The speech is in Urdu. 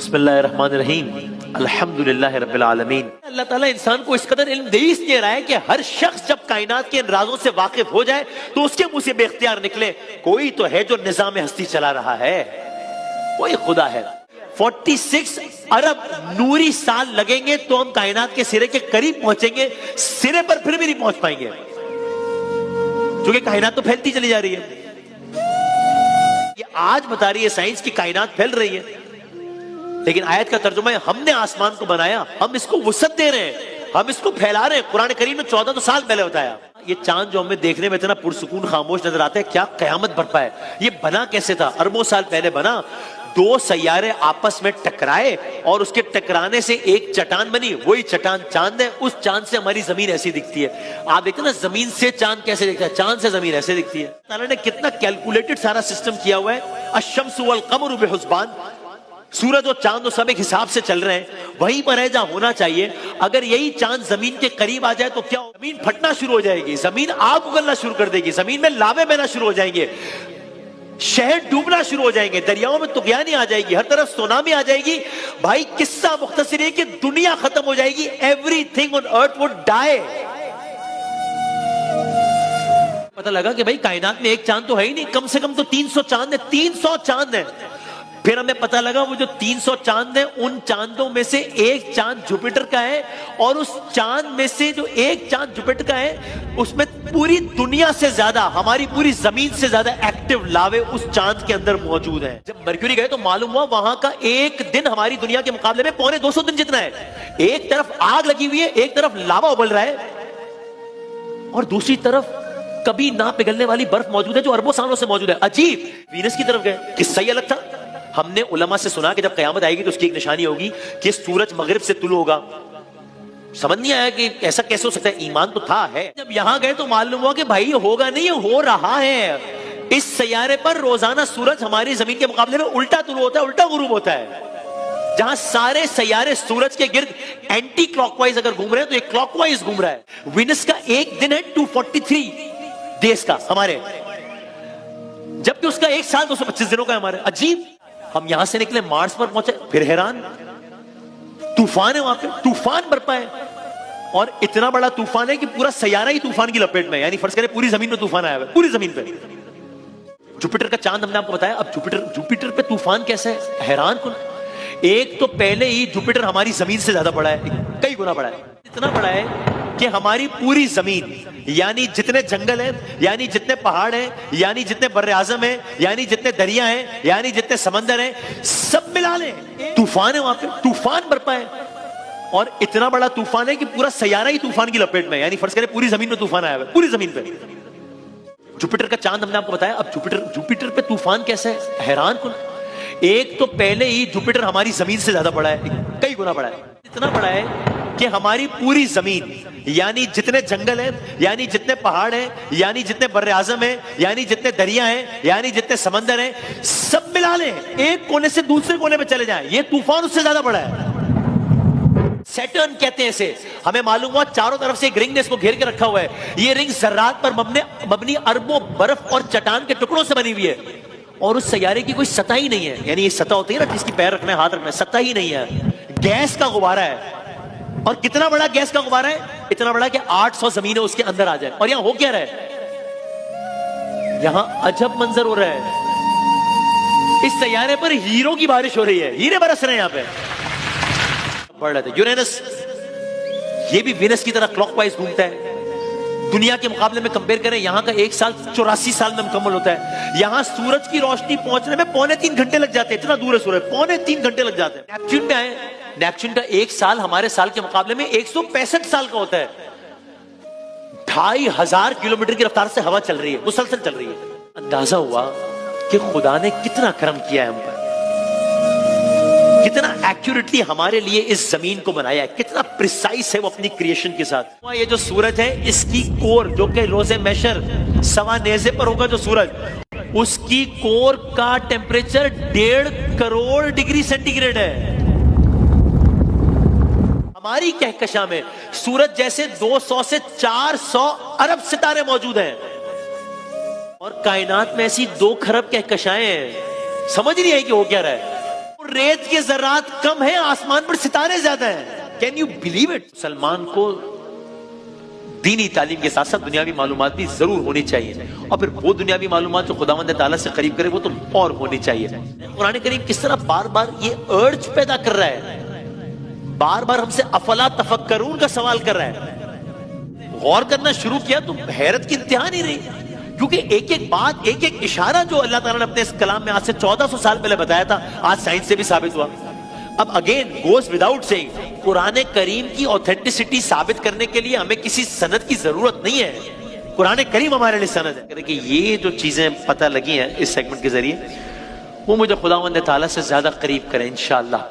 بسم اللہ الرحمن الرحیم الحمدللہ رب العالمین۔ اللہ تعالیٰ انسان کو اس قدر علم دے اس لیے رہا ہے کہ ہر شخص جب کائنات کے ان رازوں سے واقف ہو جائے تو اس کے منہ سے بے اختیار نکلے کوئی تو ہے جو نظام ہستی چلا رہا ہے، وہی خدا ہے۔ 46 ارب نوری سال لگیں گے تو ہم کائنات کے سرے کے قریب پہنچیں گے، سرے پر پھر بھی نہیں پہنچ پائیں گے کیونکہ کائنات تو پھیلتی چلی جا رہی ہے۔ یہ آج بتا رہی ہے سائنس کی کائنات پھیل رہی ہے، لیکن آیت کا ترجمہ ہے ہم نے آسمان کو بنایا، ہم اس کو وسعت دے رہے ہیں، ہم اس کو پھیلا رہے ہیں۔ قرآن کریم نے 14 سال پہلے بتایا۔ یہ چاند جو ہمیں دیکھنے میں اتنا پرسکون خاموش نظر آتا ہے، کیا قیامت برپا ہے؟ یہ بنا کیسے تھا؟ اربوں سال پہلے بنا۔ دو سیارے آپس میں ٹکرائے اور اس کے ٹکرانے سے ایک چٹان بنی، وہی چٹان چاند ہے۔ اس چاند سے ہماری زمین ایسی دکھتی ہے۔ آپ دیکھتے ہیں نا زمین سے چاند کیسے دکھتا ہے، چاند سے زمین ایسے دکھتی ہے۔ اللہ تعالیٰ نے کتنا کیلکولیٹڈ سارا سسٹم کیا ہوا ہے۔ الشمس والقمر بحسبان، سورج اور چاند سب ایک حساب سے چل رہے ہیں، وہیں پر ہے جہاں ہونا چاہیے۔ اگر یہی چاند زمین کے قریب آ جائے تو کیا زمین پھٹنا شروع ہو جائے گی، زمین آگ اگلنا شروع کر دے گی، زمین میں لاوے بہنا شروع ہو جائیں گے، شہر ڈوبنا شروع ہو جائیں گے، دریاؤں میں طغیانی آ جائے گی، ہر طرف سونامی آ جائے گی۔ بھائی قصہ مختصر ہے کہ دنیا ختم ہو جائے گی، everything on earth would die. پتہ لگا کہ بھائی کائنات میں ایک چاند تو ہے ہی نہیں، کم سے کم تو 300 چاند ہیں، 300 چاند ہیں۔ پھر ہمیں پتہ لگا وہ جو 300 چاند ہیں ان چاندوں میں سے ایک چاند جوپیٹر کا ہے، اور اس چاند میں سے جو ایک چاند جوپیٹر کا ہے اس میں پوری دنیا سے زیادہ، ہماری پوری زمین سے زیادہ ایکٹیو لاوے اس چاند کے اندر موجود ہیں۔ جب مرکوری گئے تو معلوم ہوا وہاں کا ایک دن ہماری دنیا کے مقابلے میں 250 دن جتنا ہے۔ ایک طرف آگ لگی ہوئی ہے، ایک طرف لاوا ابل رہا ہے، اور دوسری طرف کبھی نہ پگھلنے والی برف موجود ہے جو اربوں سالوں سے موجود ہے۔ عجیب۔ وینس کی طرف گئے، قصہ ہی الگ تھا۔ ہم نے علماء سے سنا کہ جب قیامت آئے گی تو اس کی ایک نشانی ہوگی کہ سورج مغرب سے طلوع ہوگا۔ سمجھ نہیں آیا کہ ایسا کیسے ہو سکتا ہے، ایمان تو تھا ہے۔ جب یہاں گئے تو معلوم ہوا کہ بھائی ہوگا نہیں، یہ ہو رہا ہے۔ اس سیارے پر روزانہ سورج ہماری زمین کے مقابلے میں الٹا طلوع ہوتا ہے، الٹا غروب ہوتا ہے۔ جہاں سارے سیارے سورج کے گرد اینٹی کلاک وائز اگر گھوم رہے ہیں تو یہ کلاک وائز گھوم رہا ہے۔ وینس کا ایک دن ہے 243 ڈیز کا ہمارے، جبکہ اس کا ایک سال 225 دنوں کا ہے ہمارے۔ عجیب۔ ہم یہاں سے نکلے، مارس پر پہنچے، پھر حیران، طوفان ہے وہاں پہ، طوفان برپا ہے، اور اتنا بڑا طوفان ہے کہ پورا سیارہ ہی طوفان کی لپیٹ میں، یعنی فرض کریں پوری زمین میں طوفان آیا ہوا ہے، پوری زمین پہ۔ جوپیٹر کا چاند ہم نے آپ کو بتایا، اب جوپیٹر پہ طوفان کیسے ہے؟ حیران کن۔ ایک تو پہلے ہی جوپیٹر ہماری زمین سے زیادہ بڑا ہے، کئی گنا بڑا ہے، اتنا بڑا ہے کہ ہماری پوری زمین، یعنی جتنے جنگل ہیں، یعنی جتنے پہاڑ ہیں، یعنی جتنے بر اعظم ہیں، یعنی جتنے دریا ہیں، یعنی جتنے سمندر ہیں، سب ملا لیں، طوفان ہے وہاں پہ، طوفان برپا ہے، اور اتنا بڑا طوفان ہے کہ پورا سیارہ ہی طوفان کی لپیٹ میں، یعنی فرض کریں پوری زمین میں طوفان آیا ہوا ہے، پوری زمین پہ۔ جوپیٹر کا چاند ہم نے آپ کو بتایا، اب جوپیٹر پہ طوفان کیسے ہے؟ حیران کن۔ ایک تو پہلے ہی جوپیٹر ہماری زمین سے زیادہ بڑا ہے، کئی گنا بڑا ہے، اتنا بڑا ہے کہ ہماری پوری زمین، یعنی جتنے جنگل ہیں، یعنی جتنے پہاڑ ہیں، یعنی جتنے بر اعظم ہیں، یعنی جتنے دریا ہیں، یعنی جتنے سمندر ہیں، سب ملا لیں، ایک کونے سے دوسرے کونے پہ چلے جائیں، یہ طوفان اس سے زیادہ بڑا ہے۔ سیٹرن کہتے ہیں اسے۔ ہمیں معلوم ہوا چاروں طرف سے ایک رنگ نے اس کو گھیر کے رکھا ہوا ہے، یہ رنگ ذرات پر مبنی اربوں برف اور چٹان کے ٹکڑوں سے بنی ہوئی ہے، اور اس سیارے کی کوئی سطح ہی نہیں ہے، یعنی یہ سطح ہوتی ہے نا جس کی پیر رکھنا ہے، ہاتھ رکھنا ہے، سطح ہی نہیں ہے، گیس کا غبارہ ہے۔ اور کتنا بڑا گیس کا غبارہ ہے؟ اتنا بڑا کہ 800 زمینیں اس کے اندر آ جائیں۔ اور یہاں ہو کیا رہا ہے؟ یہاں عجب منظر ہو رہا ہے، اس سیارے پر ہیروں کی بارش ہو رہی ہے، ہیرے برس رہے ہیں یہاں پہ، بڑھ رہے تھے۔ یورینس یہ بھی وینس کی طرح کلاک وائز گھومتا ہے۔ دنیا کے مقابلے میں کمپیئر کریں، یہاں کا ایک سال 84 سال میں مکمل ہوتا ہے، یہاں سورج کی روشنی پہنچنے میں 2.25 گھنٹے لگ جاتے ہیں، اتنا دور ہے سورج، 2.25 گھنٹے لگ جاتے ہیں۔ نیپچون میں آئے، نیپچون کا ایک سال ہمارے سال کے مقابلے میں 165 سال کا ہوتا ہے، 2500 کلومیٹر کی رفتار سے ہوا چل رہی ہے، مسلسل چل رہی ہے۔ اندازہ ہوا کہ خدا نے کتنا کرم کیا ہے ہم پر، کتنا ایکوریٹلی ہمارے لیے اس زمین کو بنایا ہے، کتنا پریسائز ہے وہ اپنی کریشن کے ساتھ۔ یہ جو سورج ہے اس کی کور جو کہ روز محشر سوا نیزے پر ہوگا، جو سورج، اس کی کور کا temperature 1.5 crore degree centigrade ہے۔ ہماری کہکشاں میں سورج جیسے 200 سے 400 ارب ستارے موجود ہیں، اور کائنات میں ایسی 2 کھرب کہکشائیں ہیں، سمجھ نہیں آئی کہ ہو کیا رہا ہے۔ ریت کے ذرات کم ہیں، آسمان پر ستارے زیادہ ہیں. Can you believe it? مسلمان کو دینی تعلیم کے ساتھ ساتھ دنیاوی معلومات بھی ضرور ہونی چاہیے، اور پھر وہ دنیاوی معلومات جو خداوند تعالیٰ سے قریب کرے وہ تو اور ہونی چاہیے. قرآن کریم کس طرح بار بار یہ ارج پیدا کر رہا ہے، بار بار ہم سے افلا تفکرون کا سوال کر رہا ہے. غور کرنا شروع کیا تو حیرت کی انتہا نہیں رہی، کیونکہ ایک ایک بات، ایک ایک اشارہ جو اللہ تعالیٰ نے اپنے اس کلام میں آج سے 1400 سال پہلے بتایا تھا، آج سائنس سے بھی ثابت ہوا. اب اگین گوز وداؤٹ سیئنگ، قرآن کریم کی اوتھینٹسٹی ثابت کرنے کے لیے ہمیں کسی سند کی ضرورت نہیں ہے، قرآن کریم ہمارے لیے سند ہے. کہ یہ جو چیزیں پتہ لگی ہیں اس سیگمنٹ کے ذریعے، وہ مجھے خداوند تعالیٰ سے زیادہ قریب کریں انشاءاللہ.